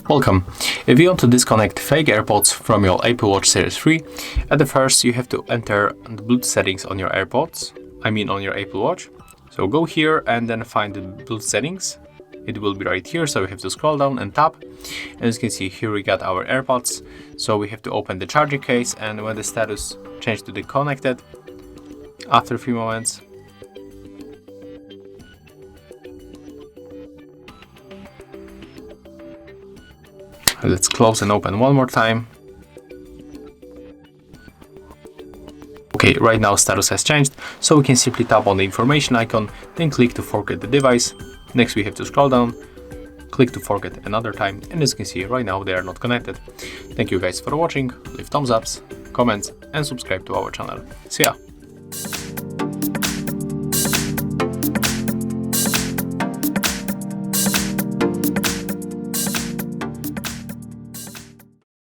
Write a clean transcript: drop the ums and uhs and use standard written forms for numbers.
Welcome. If you want to disconnect fake AirPods from your Apple Watch Series 3, at the first you have to enter the Bluetooth settings on your AirPods, on your Apple Watch. So go here and then find the Bluetooth settings. It will be right here, so we have to scroll down and tap. And as you can see here we got our AirPods. So we have to open the charging case, and when the status changed to the connected, after a few moments, let's close and open one more time. Okay, right now status has changed, so we can simply tap on the information icon, then click to forget the device. Next we have to scroll down, click to forget another time, and as you can see right now they are not connected. Thank you guys for watching, leave thumbs ups, comments and subscribe to our channel. See ya!